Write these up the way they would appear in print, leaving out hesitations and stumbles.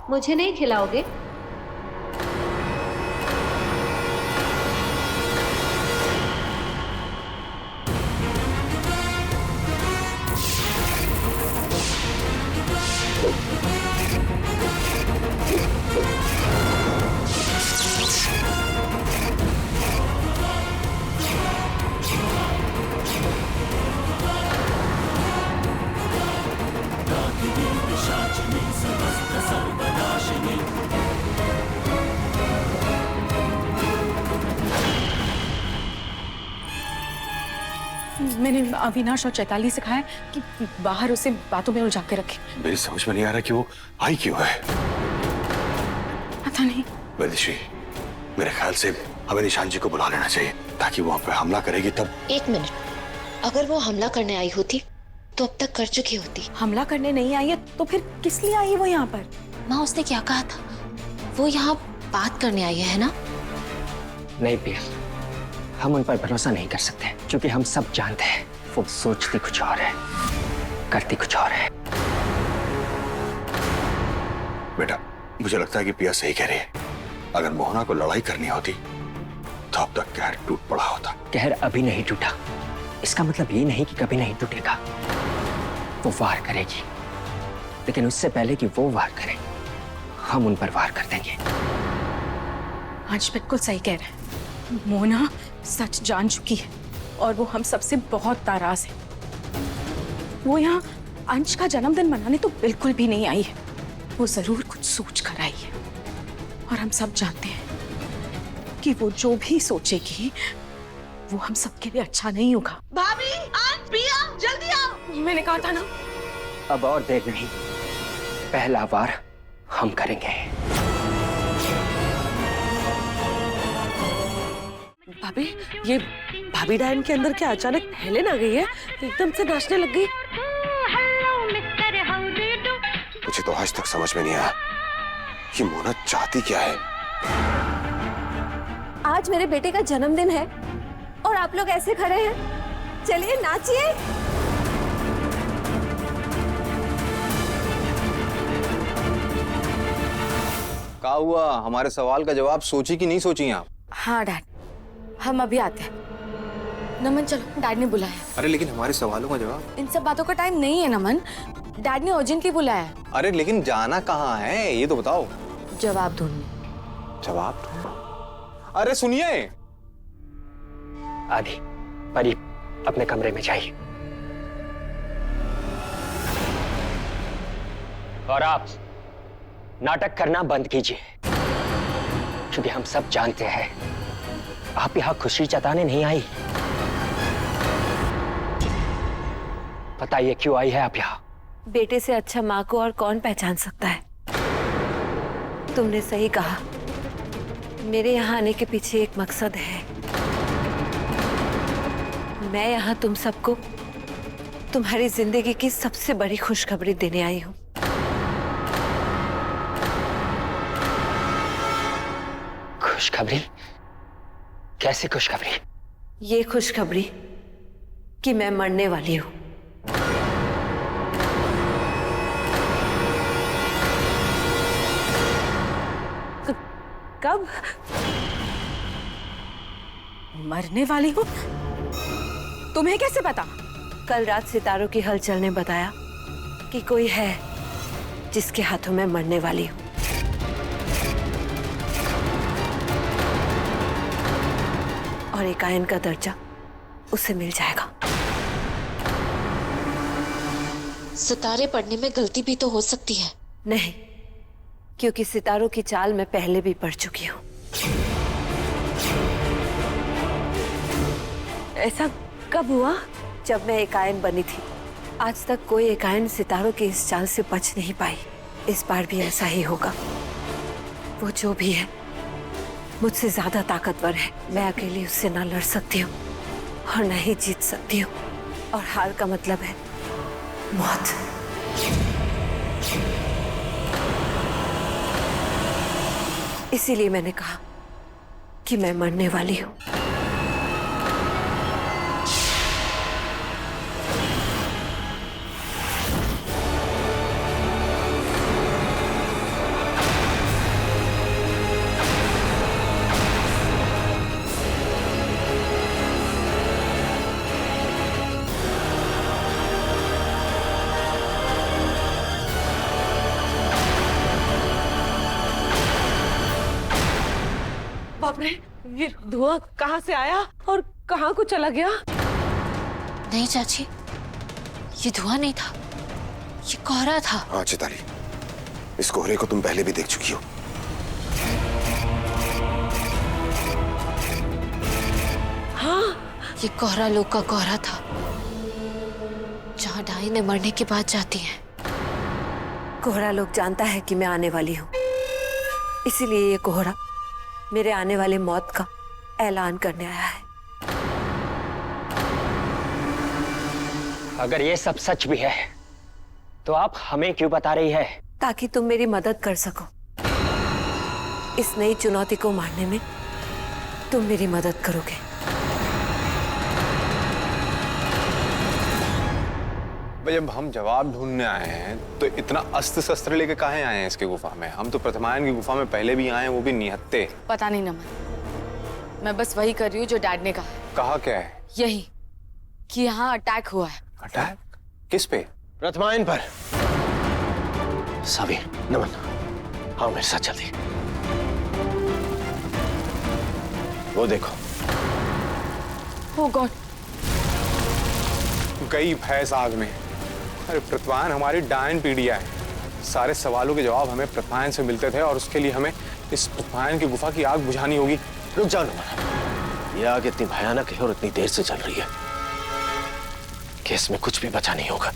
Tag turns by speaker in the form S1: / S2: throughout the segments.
S1: मुझे नहीं खिलाओगे?
S2: मैंने अविनाश और चैताली से कहा है कि बाहर उसे बातों में उलझा के रखे।
S3: मेरी समझ में नहीं आ रहा कि वो आई क्यों है।
S2: पता नहीं।
S3: वैदेशी, मेरे ख्याल से हमें निशान जी को बुला लेना चाहिए ताकि वो हम पे हमला करेगी तब।
S4: एक मिनट, अगर वो हमला करने आई होती तो अब तक कर चुकी होती।
S2: हमला करने नहीं आई है तो फिर किस लिए आई है वो यहाँ पर?
S4: माँ, उसने क्या कहा था? वो यहाँ बात करने आई है ना?
S5: नहीं पिया, हम उन पर भरोसा नहीं कर सकते क्योंकि हम सब जानते हैं वो सोचती कुछ और है, करती कुछ और है।
S3: बेटा, मुझे लगता है कि पिया सही कह रही है। अगर मोहना को लड़ाई करनी होती तो अब तक कहर टूट पड़ा होता।
S5: कहर अभी नहीं टूटा, इसका मतलब ये नहीं कि कभी नहीं टूटेगा। वो वार करेगी, लेकिन उससे पहले कि वो वार करे हम उन पर वार कर देंगे।
S2: आज बिल्कुल सही कह रहे हैं। मोना सच जान चुकी है और वो हम सबसे बहुत नाराज है। वो यहाँ अंश का जन्मदिन मनाने तो बिल्कुल भी नहीं आई है। वो जरूर कुछ सोच कर आई है और हम सब जानते हैं कि वो जो भी सोचेगी वो हम सबके लिए अच्छा नहीं होगा।
S6: भाभी, अंश, पिया, जल्दी आओ।
S2: मैंने कहा था ना।
S5: अब और देर नहीं, पहला वार हम करेंगे।
S6: भाभी, ये भाभी डायन के अंदर क्या अचानक हेलेन आ गई है? एकदम से नाचने लग गई।
S3: मुझे तो आज तक समझ में नहीं आया कि मोना चाहती क्या है।
S1: आज मेरे बेटे का जन्मदिन है और आप लोग ऐसे खड़े हैं। चलिए नाचिए।
S7: क्या हुआ? हमारे सवाल का जवाब सोची कि नहीं सोची आप?
S2: हाँ डैड, हम अभी आते हैं। नमन चलो, डैड ने बुलाया।
S7: अरे लेकिन हमारे सवालों का जवाब।
S2: इन सब बातों का टाइम नहीं है नमन, डैड ने अर्जेंटली बुलाया।
S7: अरे लेकिन जाना कहाँ है ये तो बताओ।
S2: जवाब ढूंढने।
S7: जवाब? अरे सुनिए।
S5: आदि, परी अपने कमरे में जाइए। और आप नाटक करना बंद कीजिए क्योंकि हम सब जानते हैं आप यहां खुशी जताने नहीं आई। बताइए क्यों आई है आप यहां?
S1: बेटे से अच्छा माँ को और कौन पहचान सकता है। तुमने सही कहा, मेरे यहाँ आने के पीछे एक मकसद है। मैं यहाँ तुम सबको तुम्हारी जिंदगी की सबसे बड़ी खुशखबरी देने आई हूँ।
S5: खुशखबरी? कैसी खुशखबरी?
S1: ये खुशखबरी कि मैं मरने वाली हूँ।
S2: कब? मरने वाली हो? तुम्हें कैसे पता?
S1: कल रात सितारों की हलचल ने बताया कि कोई है जिसके हाथों में मरने वाली हूँ। और एक आयन का दर्जा उसे मिल जाएगा।
S4: सितारे पढ़ने में गलती भी तो हो सकती है।
S1: नहीं, क्योंकि सितारों की चाल मैं पहले भी पढ़ चुकी हूँ। ऐसा कब हुआ? जब मैं एक आयन बनी थी। आज तक कोई एक आयन सितारों की इस चाल से बच नहीं पाई। इस बार भी ऐसा ही होगा। वो जो भी है मुझसे ज्यादा ताकतवर है। मैं अकेली उससे ना लड़ सकती हूँ और ना ही जीत सकती हूँ। और हार का मतलब है मौत। इसीलिए मैंने कहा कि मैं मरने वाली हूँ।
S6: ये धुआं कहाँ से आया और कहाँ को चला गया?
S4: नहीं चाची, ये धुआं नहीं था, ये कोहरा था।
S8: हाँ चिताली, इस कोहरे को तुम पहले भी देख चुकी हो।
S6: हाँ,
S4: ये कोहरा लोग का कोहरा था, जहाँ डाइने मरने के बाद जाती है।
S1: कोहरा लोग जानता है कि मैं आने वाली हूँ, इसीलिए ये कोहरा मेरे आने वाले मौत का ऐलान करने आया है।
S5: अगर ये सब सच भी है तो आप हमें क्यों बता रही है?
S1: ताकि तुम मेरी मदद कर सको। इस नई चुनौती को मारने में तुम मेरी मदद करोगे।
S7: भाई जब हम जवाब ढूंढने आए हैं तो इतना अस्त्र शस्त्र लेके काहे आए हैं इसके गुफा में? हम तो प्रतिमायन की गुफा में पहले भी आए हैं, वो भी निहत्ते।
S2: पता नहीं नमन, मैं बस वही कर रही हूँ जो डैड ने कहा।
S7: कहा क्या है?
S2: यही कि यहाँ अटैक हुआ है।
S7: अटैक? किस पे?
S8: प्रतिमायन पर। साबिर, नमन, हाँ मेरे साथ जल्दी। वो देखो।
S2: ओह गॉड,
S7: गई भैंस आग में। अरे प्रतिमायन हमारी डायन पीढ़िया है, सारे सवालों के जवाब हमें प्रतिमायन से मिलते थे और उसके लिए हमें इस प्रतिमायन की गुफा की आग बुझानी होगी।
S8: रुक जाओ नमन, ये आग इतनी भयानक है और इतनी देर से चल रही है कि इसमें कुछ भी बचा नहीं होगा।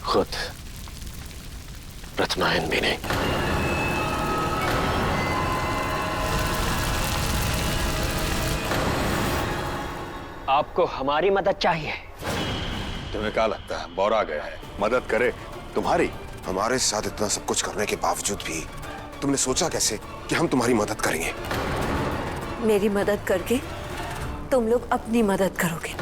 S8: खुद प्रतिमायन भी नहीं।
S5: आपको हमारी मदद चाहिए?
S3: तुम्हें क्या लगता है बौरा गया है, मदद करे तुम्हारी?
S8: हमारे साथ इतना सब कुछ करने के बावजूद भी तुमने सोचा कैसे कि हम तुम्हारी मदद करेंगे?
S1: मेरी मदद करके तुम लोग अपनी मदद करोगे।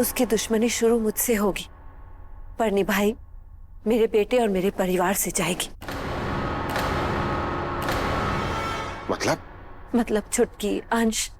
S1: उसकी दुश्मनी शुरू मुझसे होगी, पर निभाई मेरे बेटे और मेरे परिवार से जाएगी। मतलब छुटकी, अंश,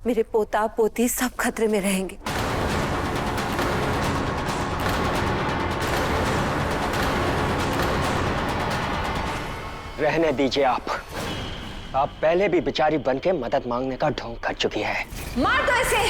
S1: मेरे पोता पोती सब खतरे में रहेंगे।
S5: रहने दीजिए आप पहले भी बेचारी बन के मदद मांगने का ढोंग कर चुकी है।
S1: मार दो इसे।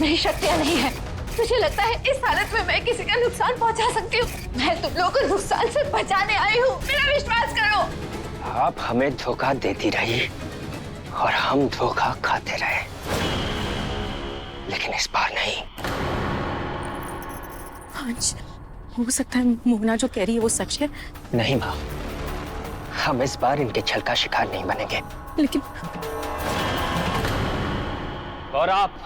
S2: मेरी शक्तियाँ नहीं है। तुझे लगता है इस हालत में मैं किसी का नुकसान पहुंचा सकती हूँ? मैं तुम लोगों को नुकसान से बचाने आई हूँ, मेरा विश्वास करो।
S5: आप हमें धोखा देती रही और हम धोखा खाते रहे, लेकिन इस बार नहीं।
S2: अंश, हो सकता है मोना जो कह रही है वो सच है।
S5: नहीं माँ, हम इस बार इनके छल का शिकार नहीं बनेंगे।
S2: लेकिन
S5: और आप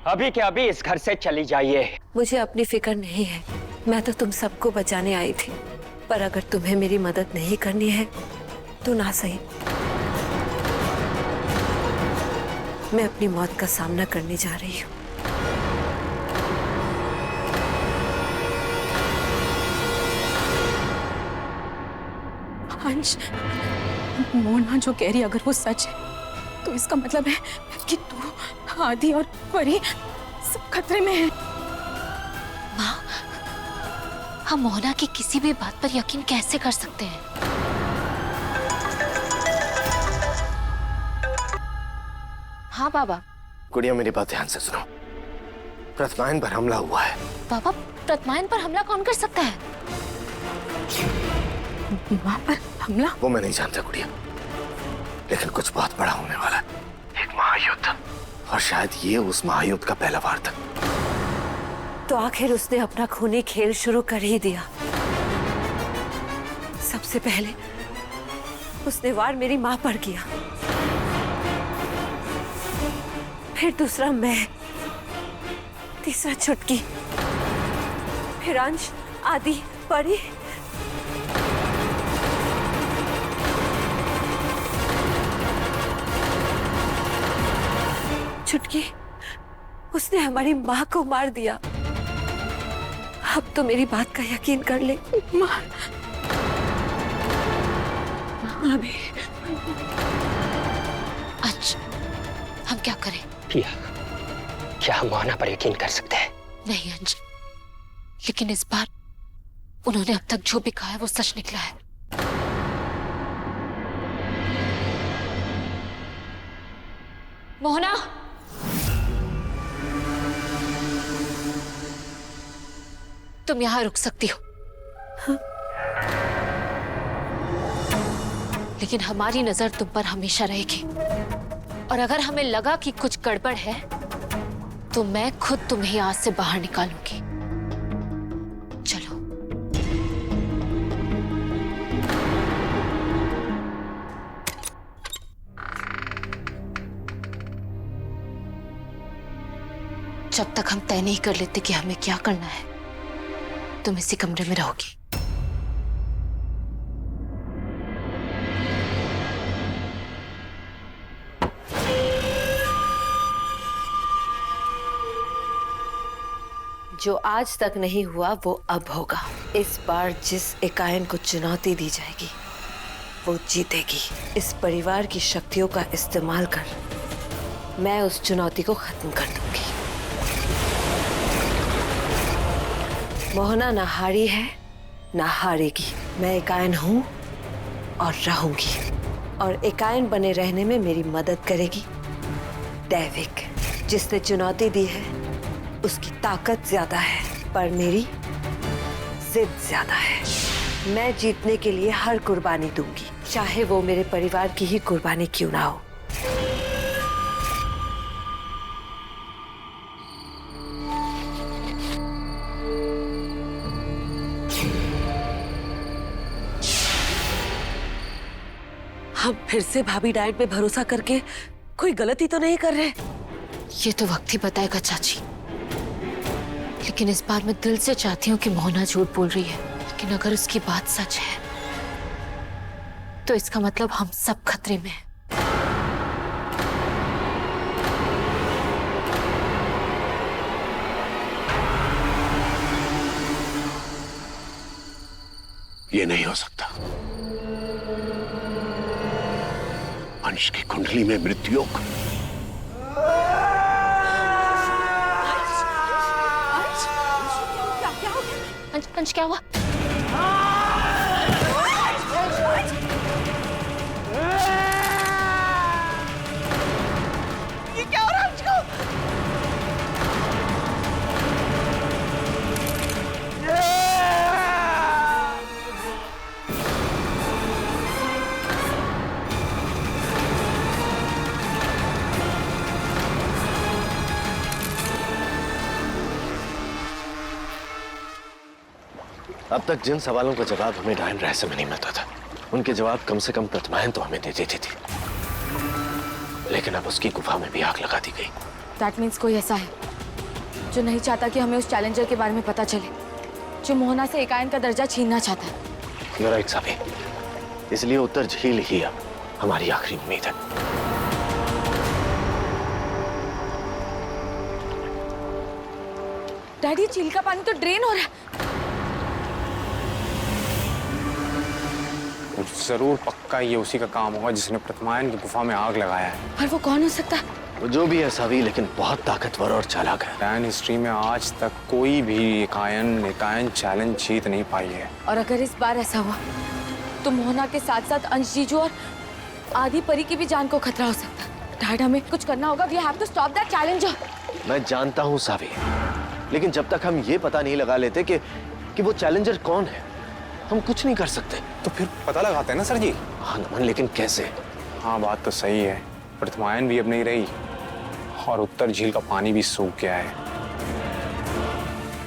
S5: अभी के अभी इस घर से चली जाइए।
S1: मुझे अपनी फिक्र नहीं है, मैं तो तुम सबको बचाने आई थी। पर अगर तुम्हें मेरी मदद नहीं करनी है तो ना सही, मैं अपनी मौत का सामना करने जा रही हूँ।
S2: अंश, मोना जो कह रही अगर वो सच है तो इसका मतलब है कि तू, आदि और परी सब खतरे में है।
S4: माँ, हम मोना की किसी भी बात पर यकीन कैसे कर सकते हैं? हाँ बाबा।
S8: गुड़िया मेरी बात ध्यान से सुनो। प्रतिमायन पर हमला हुआ है।
S4: बाबा, प्रतिमायन पर हमला कौन कर सकता है?
S2: माँ पर हमला?
S8: वो मैं नहीं जानता गुड़िया, लेकिन कुछ बहुत बड़ा होने वाला है। एक महायुद्ध, और शायद ये उस महायुद्ध का पहला वार था।
S1: तो आखिर उसने अपना खूनी खेल शुरू कर ही दिया। सबसे पहले उसने वार मेरी माँ पर किया, फिर दूसरा मैं, तीसरा छुटकी, फिर अंश, आदि, परी। छुटकी, उसने हमारी माँ को मार दिया। अब तो मेरी बात का यकीन कर ले।
S2: माँ, अभी
S4: अच्छा, हम क्या करें?
S5: क्या हम मोना पर यकीन कर सकते हैं?
S4: नहीं अंश, लेकिन इस बार उन्होंने अब तक जो भी कहा है वो सच निकला है। मोहना, तुम यहां रुक सकती हो।
S1: हाँ?
S4: लेकिन हमारी नजर तुम पर हमेशा रहेगी, और अगर हमें लगा कि कुछ गड़बड़ है तो मैं खुद तुम्हें यहाँ से बाहर निकालूंगी। चलो। जब तक हम तय नहीं कर लेते कि हमें क्या करना है, तुम इसी कमरे में रहोगी।
S1: जो आज तक नहीं हुआ वो अब होगा। इस बार जिस एकायन को चुनौती दी जाएगी वो जीतेगी। इस परिवार की शक्तियों का इस्तेमाल कर मैं उस चुनौती को खत्म कर दूंगी। मोहना ना हारी है ना हारेगी। मैं एकायन हूं और रहूंगी, और एकायन बने रहने में मेरी मदद करेगी दैविक। जिसने चुनौती दी है उसकी ताकत ज्यादा है, पर मेरी जिद ज्यादा है। मैं जीतने के लिए हर कुर्बानी दूंगी, चाहे वो मेरे परिवार की ही कुर्बानी क्यों ना हो।
S6: हम फिर से भाभी डायन पे भरोसा करके कोई गलती तो नहीं कर रहे?
S4: ये तो वक्त ही बताएगा चाची, लेकिन इस बार मैं दिल से चाहती हूँ कि मोहना झूठ बोल रही है। लेकिन अगर उसकी बात सच है तो इसका मतलब हम सब खतरे में हैं।
S8: ये नहीं हो सकता। अंश की कुंडली में मृत्युयोग।
S4: अंश क्या हुआ?
S6: ये क्या हो रहा है अंश को?
S8: अब तक जिन सवालों का जवाब हमें डायन रहस्य में नहीं मिलता था, उनके जवाब कम से कम प्रतिमाएं तो हमें दे देती थी। लेकिन अब उसकी गुफा में भी आग लगा दी गई।
S2: दैट मीन्स कोई ऐसा है जो नहीं चाहता कि हमें उस चैलेंजर के बारे में पता चले, जो मोहना से एकायन का दर्जा छीनना चाहता है।
S8: You're right, Sabi. इसलिए उत्तर झील ही अब हमारी आखिरी उम्मीद है।
S2: डैडी, झील का पानी तो ड्रेन हो रहा है।
S7: जरूर पक्का ये उसी का काम होगा जिसने प्रतिमायन की गुफा में आग लगाया है।
S2: पर वो कौन हो सकता है?
S8: वो जो भी है सावी, लेकिन बहुत ताकतवर और चालाक है।
S7: डायन हिस्ट्री में आज तक कोई भी एकायन चैलेंज जीत नहीं पाई है।
S2: और अगर इस बार ऐसा हुआ तो मोहना के साथ साथ अंश जीजू और आदि परी की भी जान को खतरा हो सकता है। डैड, हमें कुछ करना होगा। We have to stop that challenger.
S8: मैं जानता हूँ सावी, लेकिन जब तक हम ये पता नहीं लगा लेते कि वो चैलेंजर कौन है, हम कुछ नहीं कर सकते।
S7: तो फिर पता लगाते हैं ना सर जी।
S8: हाँ नमन, लेकिन कैसे?
S7: हाँ, बात तो सही है। प्रतिमायन भी अब नहीं रही और उत्तर झील का पानी भी सूख गया है।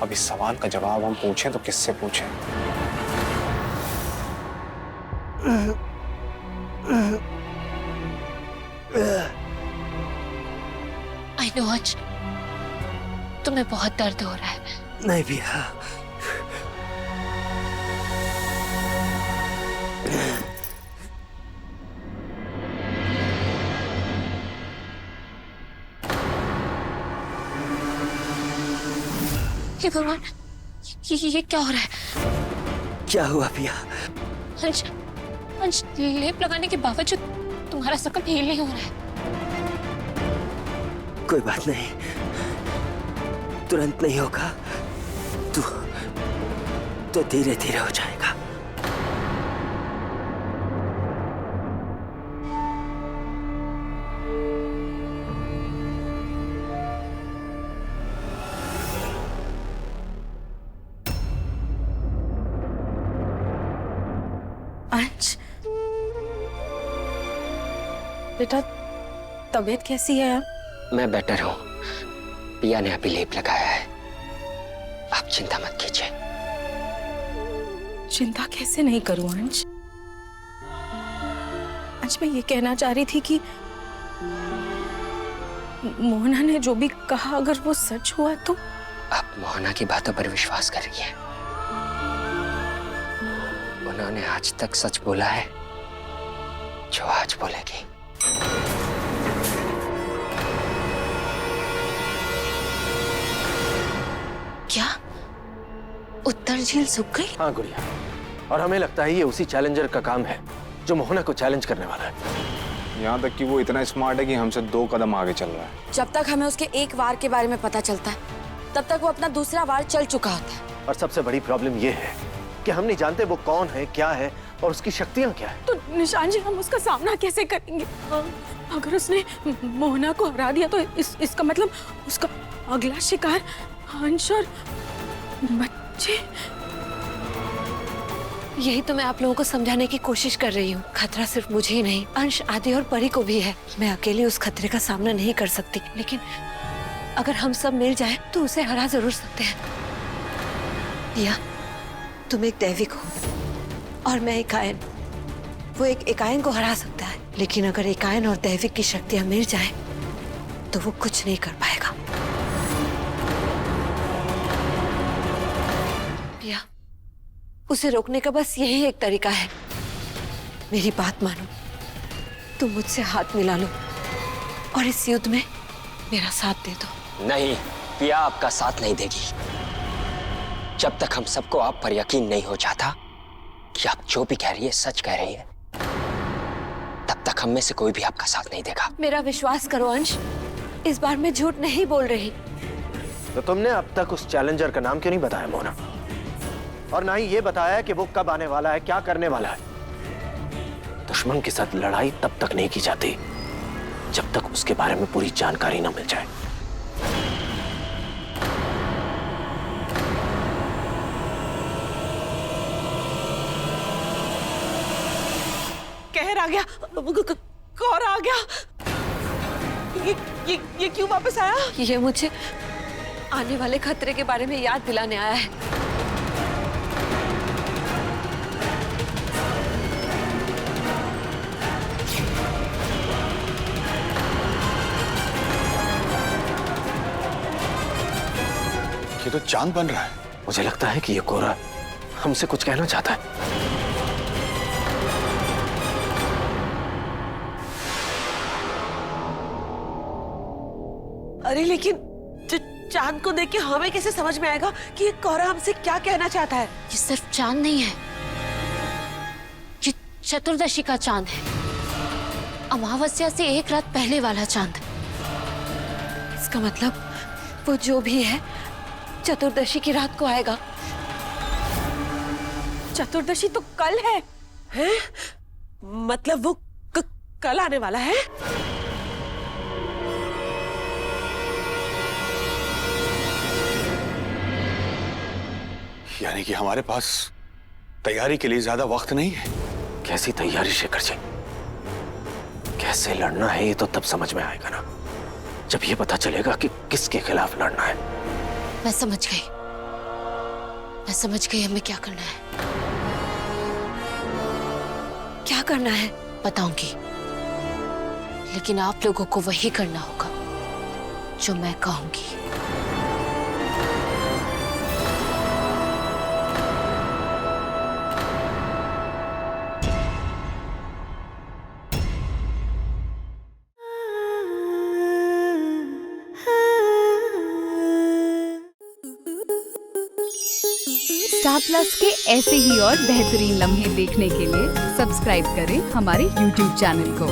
S7: अब इस सवाल का जवाब हम पूछें तो किससे पूछें?
S4: आई नो अंश, तुम्हें बहुत दर्द हो रहा है।
S8: नहीं भैया,
S4: हे भगवान, ये क्या हो रहा है?
S8: क्या हुआ भैया?
S4: अंश, अंश, लेप लगाने के बावजूद तुम्हारा शकल हील नहीं हो रहा है।
S8: कोई बात नहीं, तुरंत नहीं होगा, तो धीरे धीरे हो जाएगा।
S2: बेटा तबीयत कैसी है?
S5: मैं बेटर हूँ। पिया ने अभी लेप लगाया है, आप चिंता मत कीजिए।
S2: चिंता कैसे नहीं करूं अंश? अंश मैं ये कहना चाह रही थी कि मोहना ने जो भी कहा अगर वो सच हुआ तो?
S5: आप मोहना की बातों पर विश्वास कर रही हैं। उन्होंने आज तक सच बोला है जो आज बोलेगी।
S4: क्या उत्तर झील सूख गई?
S8: हाँ गुड़िया, और हमें लगता है ये उसी चैलेंजर का काम है जो मोहना को चैलेंज करने वाला है।
S7: यहाँ तक कि वो इतना स्मार्ट है कि हमसे 2 कदम आगे चल रहा है।
S9: जब तक हमें उसके एक वार के बारे में पता चलता है तब तक वो अपना दूसरा वार चल चुका होता है।
S8: और सबसे बड़ी प्रॉब्लम ये है कि हम नहीं जानते वो कौन है, क्या है और उसकी शक्तियां क्या है।
S2: तो निशान जी हम उसका सामना कैसे करेंगे? अगर उसने मोहना को हरा दिया तो इसका मतलब उसका अगला शिकार अंश और बच्चे।
S1: यही तो मैं आप लोगों को समझाने की कोशिश कर रही हूँ। खतरा सिर्फ मुझे ही नहीं, अंश, आदि और परी को भी है। मैं अकेली उस खतरे का सामना नहीं कर सकती, लेकिन अगर हम सब मिल जाएं तो उसे हरा जरूर सकते हैं। दिया, तुम एक दैविक हो और मैं एकायन। वो एक एकायन को हरा सकता है, लेकिन अगर एकायन और दैविक की शक्तियां मिल जाएं तो वो कुछ नहीं कर पाएगा। दिया, उसे रोकने का बस यही एक तरीका है। मेरी बात मानो, तुम मुझसे हाथ मिला लो और इस युद्ध में मेरा साथ दे दो।
S5: नहीं, पिया आपका साथ नहीं देगी। जब तक हम सबको आप पर यकीन नहीं हो जाता कि आप जो भी कह रही है सच कह रही है, तब तक हम में से कोई भी आपका साथ नहीं देगा।
S1: मेरा विश्वास करो अंश, इस बार मैं झूठ नहीं बोल रही।
S8: तो तुमने अब तक उस चैलेंजर का नाम क्यों नहीं बताया मोना? और ना ही ये बताया कि वो कब आने वाला है, क्या करने वाला है। दुश्मन के साथ लड़ाई तब तक नहीं की जाती जब तक उसके बारे में पूरी जानकारी ना मिल जाए।
S6: कहर आ गया, कौर आ गया। ये क्यों वापस आया?
S1: ये मुझे आने वाले खतरे के बारे में याद दिलाने आया है।
S3: ये तो चांद बन रहा है।
S8: मुझे लगता है कि ये कोरा हमसे कुछ कहना चाहता है।
S6: अरे लेकिन चांद को देख के हमें कैसे समझ में आएगा कि ये कोरा हमसे क्या कहना चाहता है?
S4: ये सिर्फ चांद नहीं है, ये चतुर्दशी का चांद है। अमावस्या से एक रात पहले वाला चांद।
S1: इसका मतलब वो जो भी है चतुर्दशी की रात को आएगा।
S2: चतुर्दशी तो कल है।
S6: हैं? मतलब वो कल आने वाला है?
S3: यानी कि हमारे पास तैयारी के लिए ज्यादा वक्त नहीं है।
S8: कैसी तैयारी शेखर जी? कैसे लड़ना है ये तो तब समझ में आएगा ना, जब ये पता चलेगा कि किसके खिलाफ लड़ना है।
S4: मैं समझ गई हमें क्या करना है।
S1: क्या करना है?
S4: बताऊंगी, लेकिन आप लोगों को वही करना होगा जो मैं कहूंगी।
S10: स्टार प्लस के ऐसे ही और बेहतरीन लम्हे देखने के लिए सब्सक्राइब करें हमारे YouTube चैनल को।